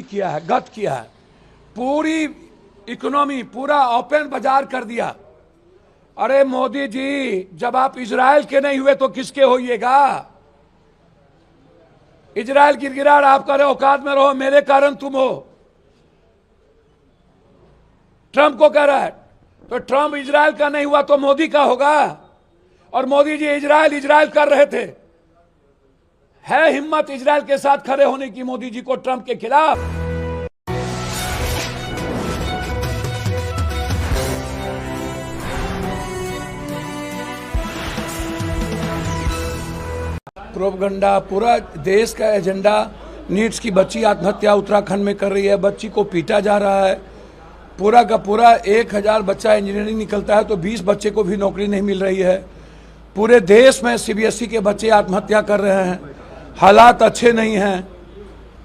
किया है, गत किया है। पूरी इकोनॉमी, पूरा ओपन बाजार कर दिया। अरे मोदी जी, जब आप इजराइल के नहीं हुए तो किसके होइएगा? इजराइल गिरगिरा, आप कह रहे औकात में रहो, मेरे कारण तुम हो। ट्रंप को कह रहा है, तो ट्रंप इजराइल का नहीं हुआ तो मोदी का होगा। और मोदी जी इजराइल कर रहे थे। है हिम्मत इजराइल के साथ खड़े होने की मोदी जी को ट्रंप के खिलाफ? प्रोपगंडा, पूरा देश का एजेंडा। नीट्स की बच्ची आत्महत्या उत्तराखंड में कर रही है, बच्ची को पीटा जा रहा है। पूरा का पूरा 1000 बच्चा इंजीनियरिंग निकलता है तो 20 बच्चे को भी नौकरी नहीं मिल रही है। पूरे देश में सीबीएसई के बच्चे आत्महत्या कर रहे हैं। हालात अच्छे नहीं हैं।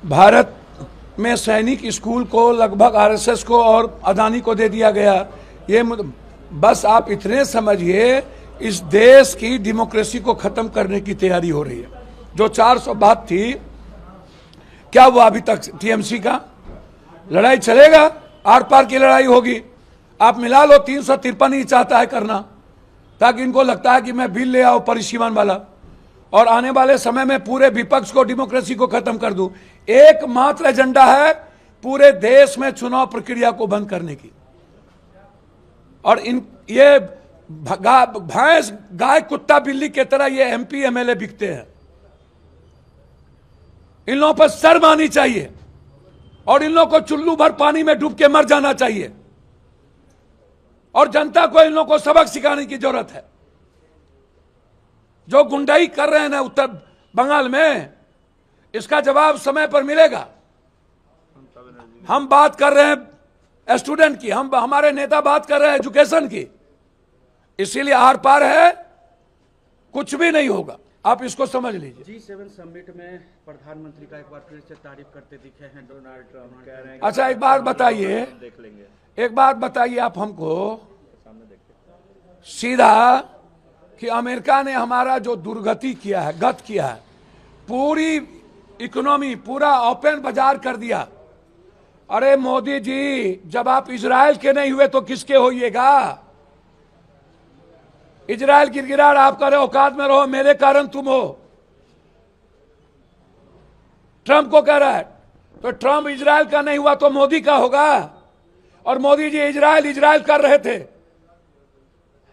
भारत में सैनिक स्कूल को लगभग आरएसएस को और अदानी को दे दिया गया। ये बस आप इतने समझिए, इस देश की डेमोक्रेसी को खत्म करने की तैयारी हो रही है। जो 400 बात थी, क्या वो अभी तक टीएमसी का लड़ाई चलेगा? आर पार की लड़ाई होगी। आप मिला लो, 353 ही चाहता है करना, ताकि इनको लगता है कि मैं बिल ले आओ परिसीमन वाला, और आने वाले समय में पूरे विपक्ष को, डेमोक्रेसी को खत्म कर दूं। एकमात्र एजेंडा है पूरे देश में चुनाव प्रक्रिया को बंद करने की। और ये भैंस गाय कुत्ता बिल्ली की तरह ये एमपी एमएलए बिकते हैं। इन लोगों पर शर्म आनी चाहिए और इन लोगों को चुल्लू भर पानी में डूब के मर जाना चाहिए। और जनता को इन लोगों को सबक सिखाने की जरूरत है। जो गुंडाई कर रहे हैं ना उत्तर बंगाल में, इसका जवाब समय पर मिलेगा। हम बात कर रहे हैं स्टूडेंट की, हमारे नेता बात कर रहे हैं एजुकेशन की। इसीलिए आर पार है, कुछ भी नहीं होगा। आप इसको समझ लीजिए। G7 समिट में प्रधानमंत्री का एक बार फिर से तारीफ करते दिखे हैं डोनाल्ड ट्रंप। कह रहे हैं अच्छा, एक बात बताइए, देख लेंगे। एक बात बताइए आप हमको सीधा, कि अमेरिका ने हमारा जो दुर्गति किया है, गत किया है, पूरी इकोनॉमी, पूरा ओपन बाजार कर दिया। अरे मोदी जी, जब आप इजराइल के नहीं हुए तो किसके होइएगा? इजराइल गिरगिरा, आप कह रहे औकात में रहो, मेरे कारण तुम हो। ट्रंप को कह रहा है, तो ट्रंप इजराइल का नहीं हुआ तो मोदी का होगा। और मोदी जी इजराइल कर रहे थे।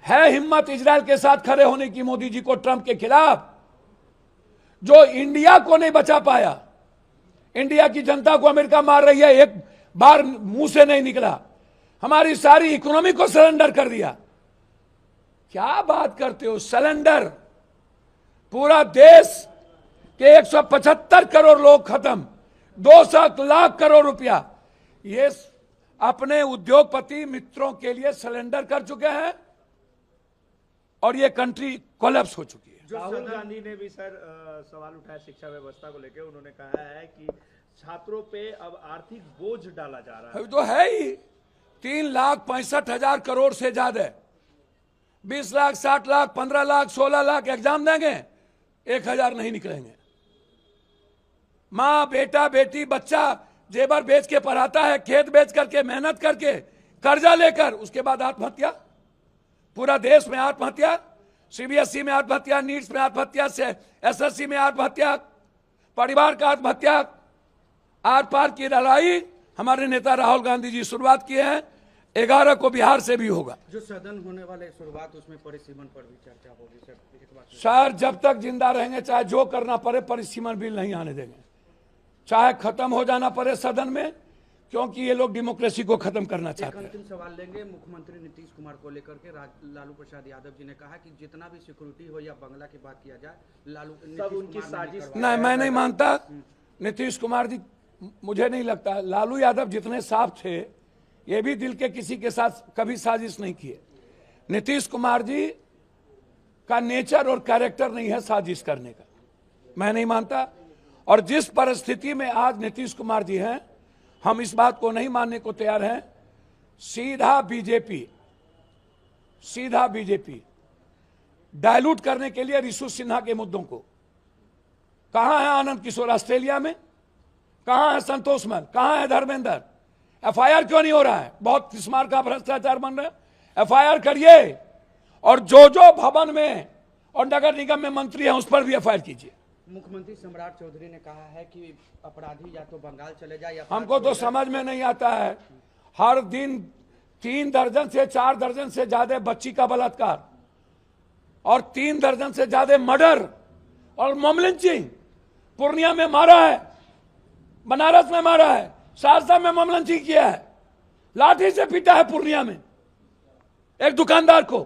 है हिम्मत इजराइल के साथ खड़े होने की मोदी जी को ट्रंप के खिलाफ? जो इंडिया को नहीं बचा पाया, इंडिया की जनता को अमेरिका मार रही है, एक बार मुंह से नहीं निकला। हमारी सारी इकोनॉमी को सरेंडर कर दिया। क्या बात करते हो? सरेंडर। पूरा देश के 175 करोड़ लोग खत्म, 200 लाख करोड़ रुपया ये अपने उद्योगपति मित्रों के लिए सरेंडर कर चुके हैं। और ये कंट्री कोलैप्स हो चुकी है। राहुल गांधी ने भी सर सवाल उठाया शिक्षा व्यवस्था को लेकर। उन्होंने कहा है कि छात्रों पे अब आर्थिक बोझ डाला जा रहा है। तो है ही, 3,65,000 करोड़ से ज्यादा, 20 लाख, 60 लाख, 15 लाख, 16 लाख एग्जाम देंगे, 1000 नहीं निकलेंगे। माँ, बेटा, बेटी, बच्चा जेवर बेच के पढ़ाता है, खेत बेच करके, मेहनत करके, कर्जा लेकर, उसके बाद आत्महत्या। पूरा देश में आत्महत्या, सीबीएसई में आत्महत्या, नीट्स में आत्महत्या, से एसएससी में आत्महत्या, परिवार का आत्महत्या। आर पार की लड़ाई हमारे नेता राहुल गांधी जी शुरुआत किए हैं। 11 को बिहार से भी होगा। जो सदन होने वाले शुरुआत, उसमें परिसीमन पर भी चर्चा होगी सर। सर, जब तक जिंदा रहेंगे, चाहे जो करना पड़े, परिसीमन बिल नहीं आने देंगे। चाहे खत्म हो जाना पड़े सदन में, क्योंकि ये लोग डेमोक्रेसी को खत्म करना चाहते हैं। अंतिम सवाल लेंगे मुख्यमंत्री नीतीश कुमार को लेकर के। लालू प्रसाद यादव जी ने कहा कि जितना भी सिक्योरिटी हो या बंगला की बात किया जाए, लालू सब उनकी साजिश। नहीं, मैं नहीं मानता। नीतीश कुमार जी, मुझे नहीं लगता। लालू यादव जितने साफ थे, ये भी दिल के किसी के साथ कभी साजिश नहीं किए। नीतीश कुमार जी का नेचर और कैरेक्टर नहीं है साजिश करने का, मैं नहीं मानता। और जिस परिस्थिति में आज नीतीश कुमार जी हैं, हम इस बात को नहीं मानने को तैयार हैं। सीधा बीजेपी डायलूट करने के लिए रिशु सिन्हा के मुद्दों को। कहां है आनंद किशोर? ऑस्ट्रेलिया में। कहां है संतोषमल, कहां है धर्मेंद्र? एफआईआर क्यों नहीं हो रहा है? बहुत स्मार्ट का भ्रष्टाचार बन रहा है। एफआईआर करिए, और जो जो भवन में और नगर निगम में मंत्री हैं उस पर भी एफआईआर कीजिए। मुख्यमंत्री सम्राट चौधरी ने कहा है कि अपराधी या तो बंगाल चले जाए या हमको तो समझ में नहीं आता है, हर दिन 3 दर्जन से 4 दर्जन से ज्यादा बच्ची का बलात्कार और 3 दर्जन से ज्यादा मर्डर और मॉब लिंचिंग पूर्णिया में मारा है, बनारस में मारा है, सहरसा में मॉब लिंचिंग किया है, लाठी से पीटा है पूर्णिया में एक दुकानदार को।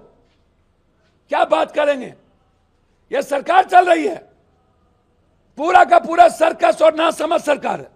क्या बात करेंगे? यह सरकार चल रही है, पूरा का पूरा सर्कस और नासमझ सरकार है।